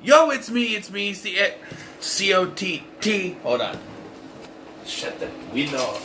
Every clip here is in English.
Yo, it's me, it's the C-O-T-T. Hold on. Shut the window.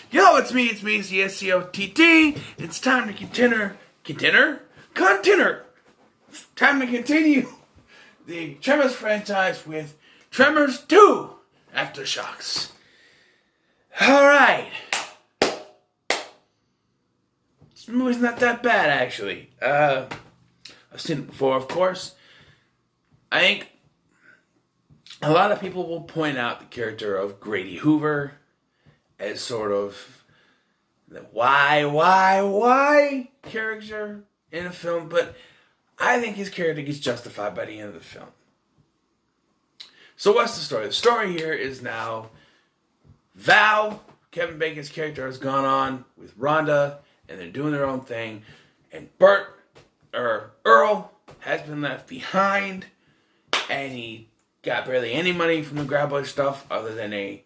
Yo, it's me, it's the S-C-O-T-T. It's time to continue. Time to continue the Tremors franchise with Tremors 2, Aftershocks. Alright. This movie's not that bad, actually. I've seen it before, of course. I think a lot of people will point out the character of Grady Hoover as sort of the why character in a film, but I think his character gets justified by the end of the film. So what's the story? The story here is now Val, Kevin Bacon's character, has gone on with Rhonda, and they're doing their own thing, and Earl has been left behind, and he got barely any money from the Graboid stuff other than a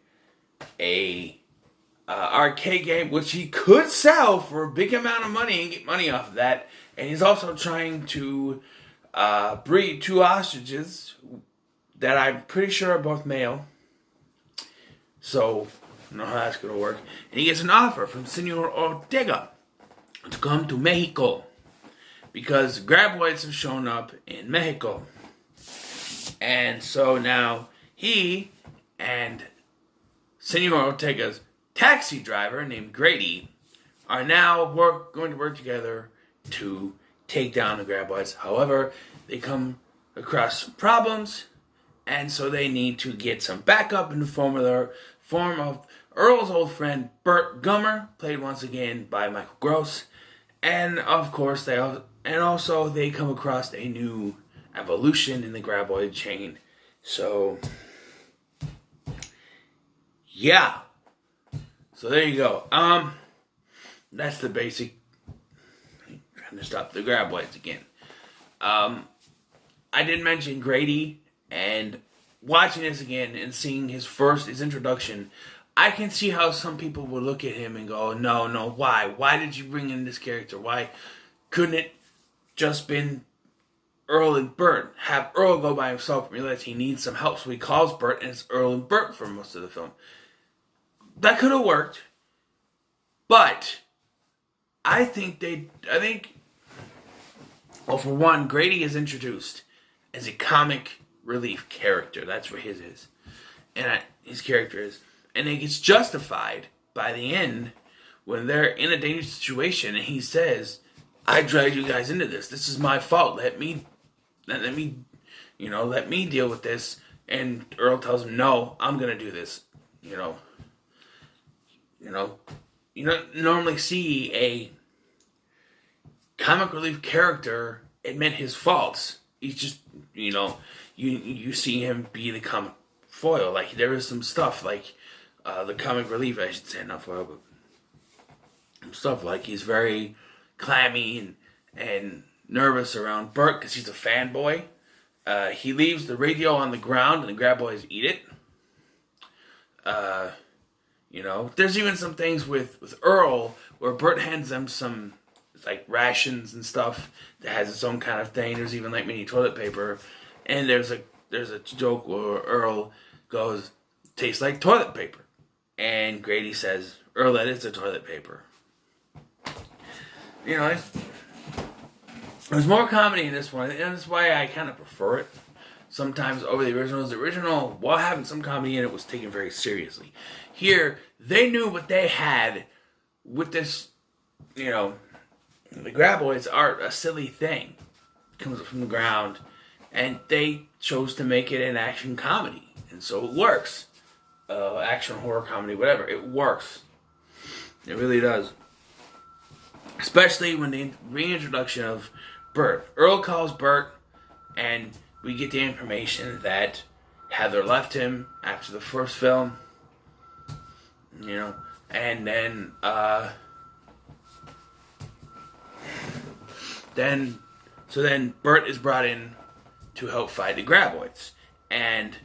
arcade game, which he could sell for a big amount of money and get money off of that. And he's also trying to breed two ostriches that I'm pretty sure are both male. So, I don't know how that's going to work. And he gets an offer from Senor Ortega to come to Mexico, because Graboids have shown up in Mexico. And so now he and Senor Ortega's taxi driver named Grady are now going to work together to take down the Graboids. However, they come across some problems, and so they need to get some backup in the form of Earl's old friend Burt Gummer, played once again by Michael Gross. And of course, they come across a new evolution in the Graboid chain. So, yeah. So there you go. That's the basic. I'm trying to stop the Graboids again. I did mention Grady, and watching this again and seeing his introduction, I can see how some people would look at him and go, no, why? Why did you bring in this character? Why couldn't it just been Earl and Burt? Have Earl go by himself and realize he needs some help, so he calls Burt, and it's Earl and Burt for most of the film. That could have worked, but well, for one, Grady is introduced as a comic relief character. That's where his character is. And it gets justified by the end when they're in a dangerous situation and he says, I dragged you guys into this. This is my fault. Let me deal with this. And Earl tells him, no, I'm going to do this. You don't normally see a comic relief character admit his faults. He's just, you see him be the comic foil. Like, there is some stuff, like, the comic relief, I should say, not foil, but stuff like he's very clammy and nervous around Burt because he's a fanboy. He leaves the radio on the ground and the Graboids eat it. There's even some things with Earl where Burt hands them some like rations and stuff that has its own kind of thing. There's even like mini toilet paper, and there's a joke where Earl goes, tastes like toilet paper, and Grady says, Earl, that is the toilet paper. There's more comedy in this one, and that's why I kind of prefer it sometimes over the originals. The original, while having some comedy in it, was taken very seriously. Here, they knew what they had with this, the Graboids are a silly thing. It comes up from the ground, and they chose to make it an action comedy. And so it works. Action, horror, comedy, whatever. It works. It really does. Especially when the reintroduction of Burt. Earl calls Burt, and we get the information that Heather left him after the first film. And then, then Burt is brought in to help fight the Graboids. And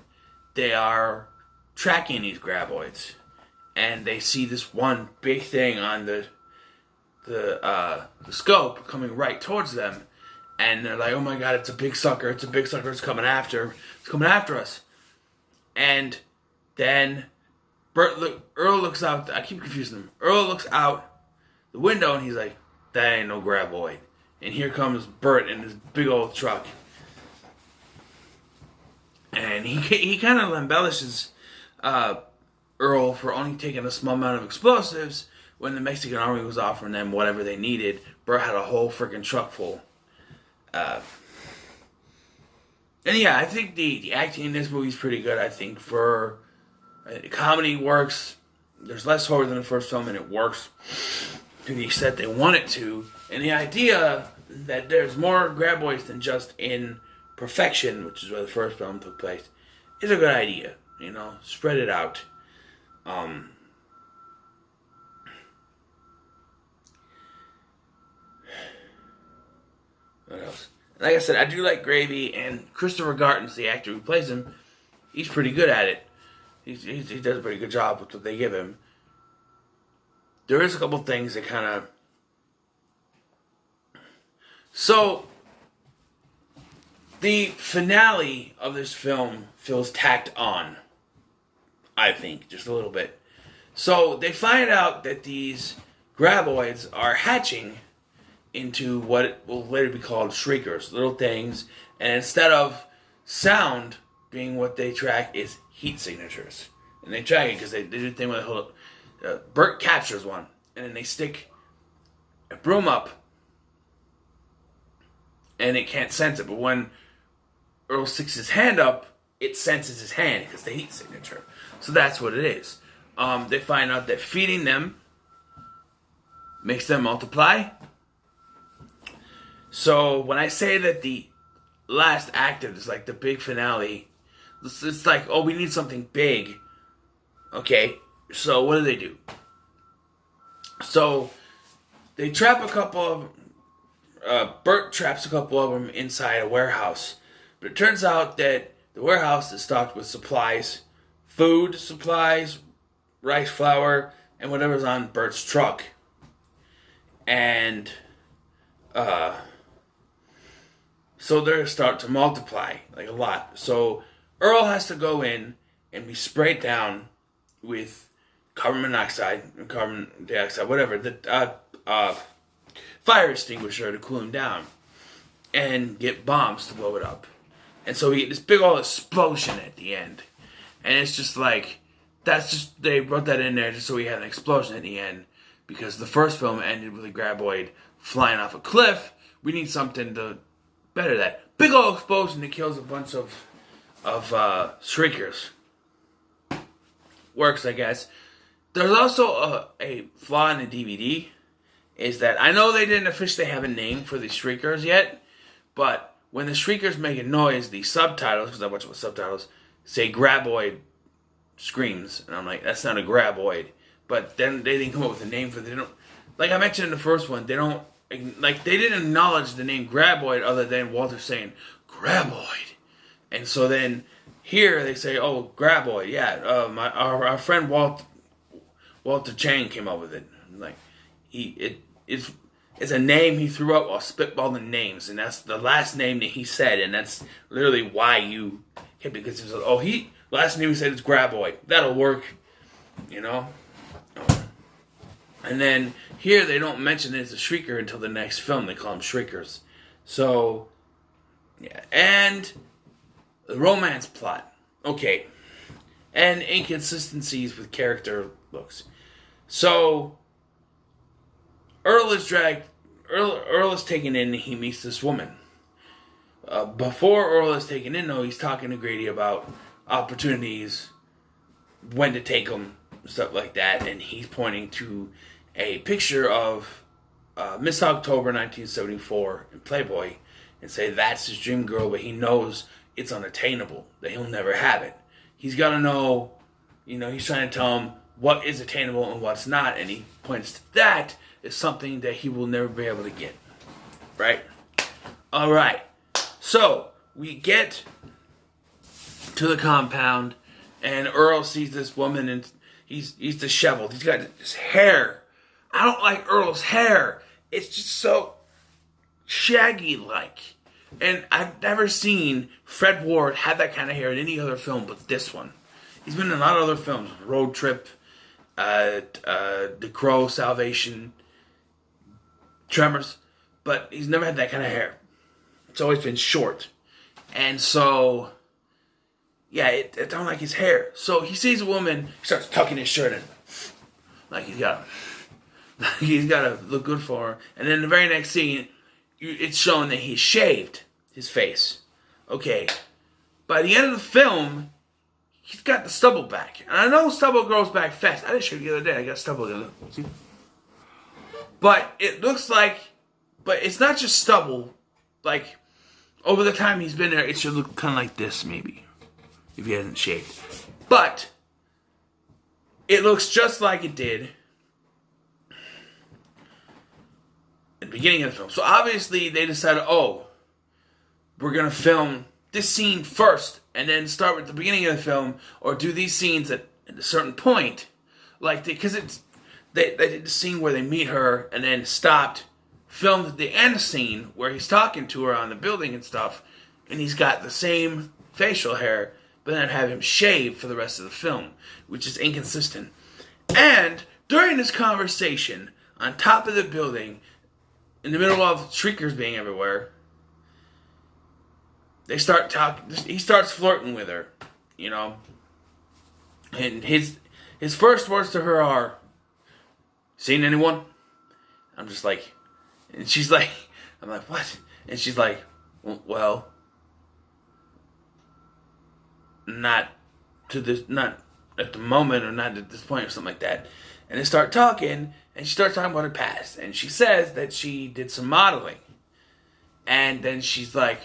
they are tracking these Graboids. And they see this one big thing on the the scope coming right towards them, and they're like, "Oh my god, it's a big sucker! It's a big sucker! It's coming after us!" And then Earl looks out. I keep confusing them. Earl looks out the window and he's like, "That ain't no graboid." And here comes Bert in his big old truck, and he kind of embellishes Earl for only taking a small amount of explosives when the Mexican army was offering them whatever they needed. Bert had a whole freaking truck full. And yeah, I think the acting in this movie is pretty good. I think for comedy works. There's less horror than the first film, and it works to the extent they want it to. And the idea that there's more graboids than just in Perfection, which is where the first film took place, is a good idea. You know, spread it out. What else? Like I said, I do like Gravy, and Christopher Garton's the actor who plays him. He's pretty good at it. He does a pretty good job with what they give him. There is a couple things that kind of... So, the finale of this film feels tacked on, I think, just a little bit. So, they find out that these graboids are hatching into what will later be called shriekers, little things, and instead of sound being what they track is heat signatures. And they track it because they do the thing where Bert captures one, and then they stick a broom up, and it can't sense it. But when Earl sticks his hand up, it senses his hand because the heat signature. So that's what it is. They find out that feeding them makes them multiply. So when I say that the last act is like the big finale, it's like, oh, we need something big. Okay, so what do? So they trap a couple of... Bert traps a couple of them inside a warehouse. But it turns out that the warehouse is stocked with supplies. Food supplies, rice flour, and whatever's on Bert's truck. And... so they start to multiply, like a lot. So Earl has to go in and be sprayed down with carbon monoxide, carbon dioxide, whatever, the fire extinguisher to cool him down, and get bombs to blow it up. And so we get this big old explosion at the end. And it's just like, they wrote that in there just so we had an explosion at the end, because the first film ended with a graboid flying off a cliff. We need something to better that. Big old explosion that kills a bunch of shriekers. Works, I guess. There's also a flaw in the DVD, is that I know they didn't officially have a name for the shriekers yet, but when the shriekers make a noise, the subtitles, because I watch it with subtitles, say graboid screams, and I'm like, that's not a graboid. But then they didn't come up with a name for it. They don't, like I mentioned in the first one, they didn't acknowledge the name graboid other than Walter saying graboid. And so then here they say, oh, graboid, yeah, our friend Walter Chang came up with it. Like, it's a name he threw up while spitballing names, and that's the last name that he said, and that's literally why you hit, because he was like, last name he said is graboid. That'll work, you know. And then here they don't mention it as a shrieker until the next film. They call them shriekers. So, yeah. And the romance plot. Okay. And inconsistencies with character looks. So, Earl is taken in and he meets this woman. Before Earl is taken in, though, he's talking to Grady about opportunities, when to take them, stuff like that. And he's pointing to a picture of Miss October 1974 in Playboy and say that's his dream girl, but he knows it's unattainable, that he'll never have it. He's got to know, he's trying to tell him what is attainable and what's not, and he points to that as something that he will never be able to get. Right? Alright. So, we get to the compound, and Earl sees this woman, and he's disheveled. He's got this hair. I don't like Earl's hair. It's just so shaggy-like. And I've never seen Fred Ward have that kind of hair in any other film but this one. He's been in a lot of other films. Road Trip, The Crow, Salvation, Tremors. But he's never had that kind of hair. It's always been short. And so, yeah, I don't like his hair. So he sees a woman, he starts tucking his shirt in. Like he's got to look good for her. And then the very next scene, it's shown that he's shaved his face. Okay. By the end of the film, he's got the stubble back. And I know stubble grows back fast. I didn't shave the other day. I got stubble the other day. But it looks like, but it's not just stubble. Like, over the time he's been there, it should look kind of like this, maybe. If he hasn't shaved. But it looks just like it did at the beginning of the film. So obviously they decided, oh, we're going to film this scene first and then start with the beginning of the film, or do these scenes at a certain point. Like, because they did the scene where they meet her and then stopped, filmed the end scene where he's talking to her on the building and stuff, and he's got the same facial hair, but then have him shave for the rest of the film, which is inconsistent. And during this conversation, on top of the building, in the middle of shriekers being everywhere, they start talking. He starts flirting with her, you know. And his first words to her are, "Seen anyone?" I'm just like, and she's like, I'm like, what? And she's like, well, not at the moment, or not at this point, or something like that. And they start talking, and she starts talking about her past. And she says that she did some modeling. And then she's like,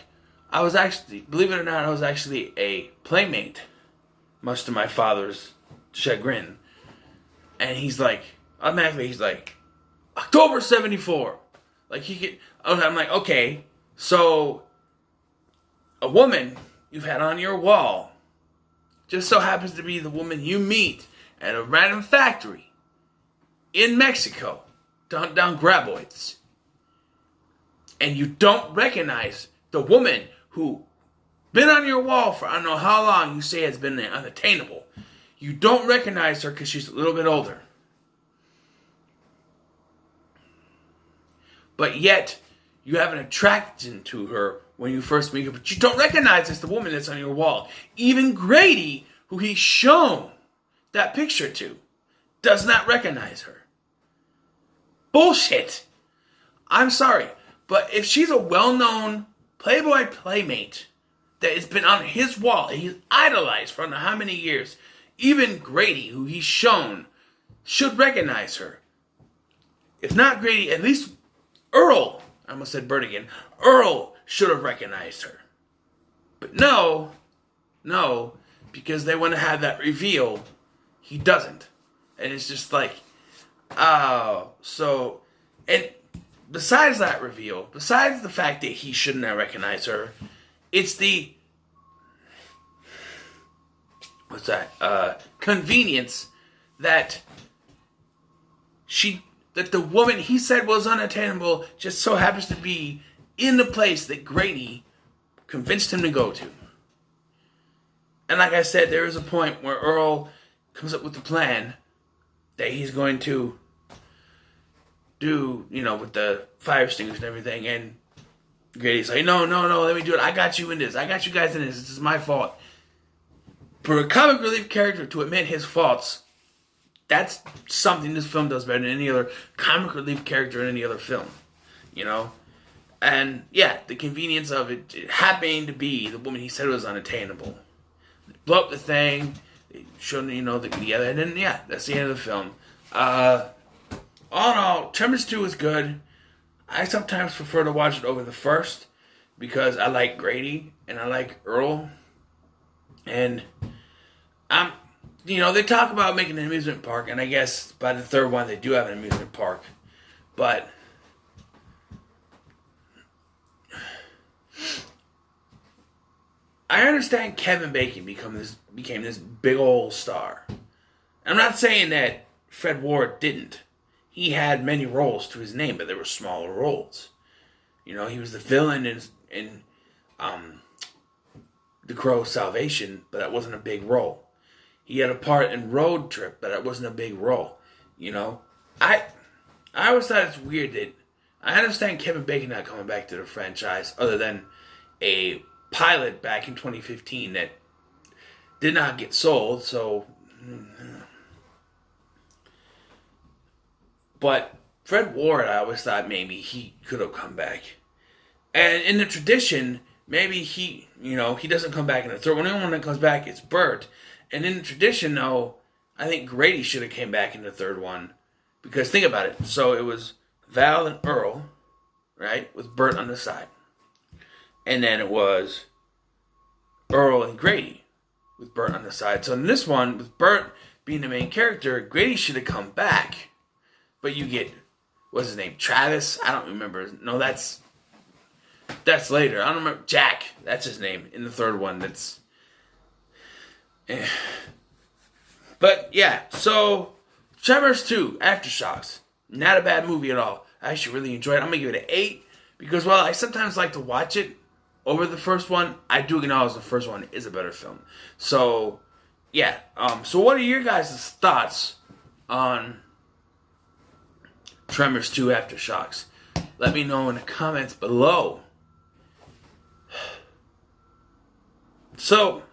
I was actually, believe it or not, I was actually a playmate, much to my father's chagrin. And he's like, automatically he's like, October 74. Like, he could, I'm like, okay, so a woman you've had on your wall just so happens to be the woman you meet at a random factory in Mexico, down Graboids. And you don't recognize the woman who been on your wall for I don't know how long you say has been unattainable. You don't recognize her because she's a little bit older. But yet, you have an attraction to her when you first meet her, but you don't recognize it's the woman that's on your wall. Even Grady, who he's shown that picture to, does not recognize her. Bullshit. I'm sorry, but if she's a well-known Playboy playmate that has been on his wall, he's idolized for I don't know how many years, even Grady, who he's shown, should recognize her. If not Grady, at least Earl, I almost said Bert again, Earl should have recognized her. But no, because they want to have that reveal, he doesn't. And it's just like, oh, so, and besides that reveal, besides the fact that he shouldn't have recognized her, it's the, convenience that that the woman he said was unattainable just so happens to be in the place that Grady convinced him to go to. And like I said, there is a point where Earl comes up with the plan that he's going to do, with the fire extinguisher and everything, and Grady's like, no, let me do it. I got you in this. I got you guys in this. This is my fault. For a comic relief character to admit his faults, that's something this film does better than any other comic relief character in any other film, And, yeah, the convenience of it happening to be the woman he said was unattainable. They blow up the thing, they show them, they're together, and then, yeah, that's the end of the film. All in all, Tremors 2 is good. I sometimes prefer to watch it over the first because I like Grady and I like Earl. And they talk about making an amusement park, and I guess by the third one they do have an amusement park. But I understand Kevin Bacon became this big old star. I'm not saying that Fred Ward didn't. he had many roles to his name, but they were smaller roles. You know, he was the villain in The Crow's Salvation, but that wasn't a big role. He had a part in Road Trip, but that wasn't a big role. You know, I always thought it's weird that I understand Kevin Bacon not coming back to the franchise, other than a pilot back in 2015 that did not get sold. So, but Fred Ward, I always thought maybe he could have come back. And in the tradition, maybe he doesn't come back in the third one. The only one that comes back is Bert. And in the tradition, though, I think Grady should have came back in the third one. Because think about it. So it was Val and Earl, right, with Bert on the side. And then it was Earl and Grady with Bert on the side. So in this one, with Bert being the main character, Grady should have come back. But you get, what's his name, Travis? I don't remember. No, that's later. I don't remember. Jack, that's his name in the third one. But yeah, so Tremors 2, Aftershocks. Not a bad movie at all. I actually really enjoyed it. I'm going to give it an 8 because, well, I sometimes like to watch it over the first one. I do acknowledge the first one is a better film. So, yeah. So what are your guys' thoughts on Tremors 2, Aftershocks? Let me know in the comments below. So,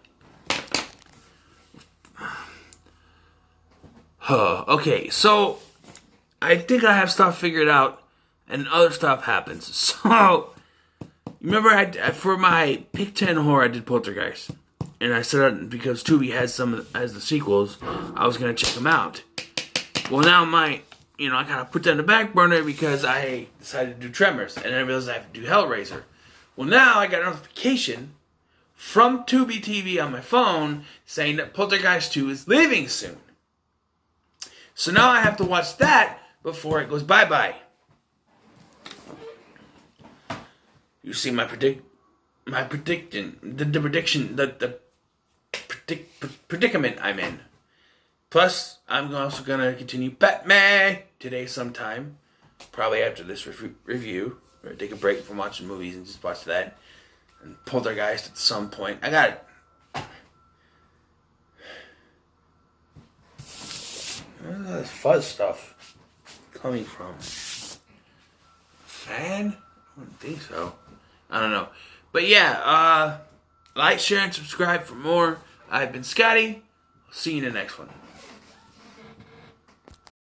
okay, so I think I have stuff figured out, and other stuff happens. So, remember, for my Pick 10 horror, I did Poltergeist, and I said because Tubi has the sequels, I was gonna check them out. Well, now I kind of put that in the back burner because I decided to do Tremors, and then I realized I have to do Hellraiser. Well, now I got a notification from Tubi TV on my phone saying that Poltergeist 2 is leaving soon. So now I have to watch that before it goes bye-bye. You see the predicament I'm in. Plus, I'm also going to continue Batman today sometime. Probably after this review. Or take a break from watching movies and just watch that. And Poltergeist at some point. I got it. Where's all this fuzz stuff coming from? Fan? I wouldn't think so. I don't know. But yeah, like, share, and subscribe for more. I've been Scotty. I'll see you in the next one.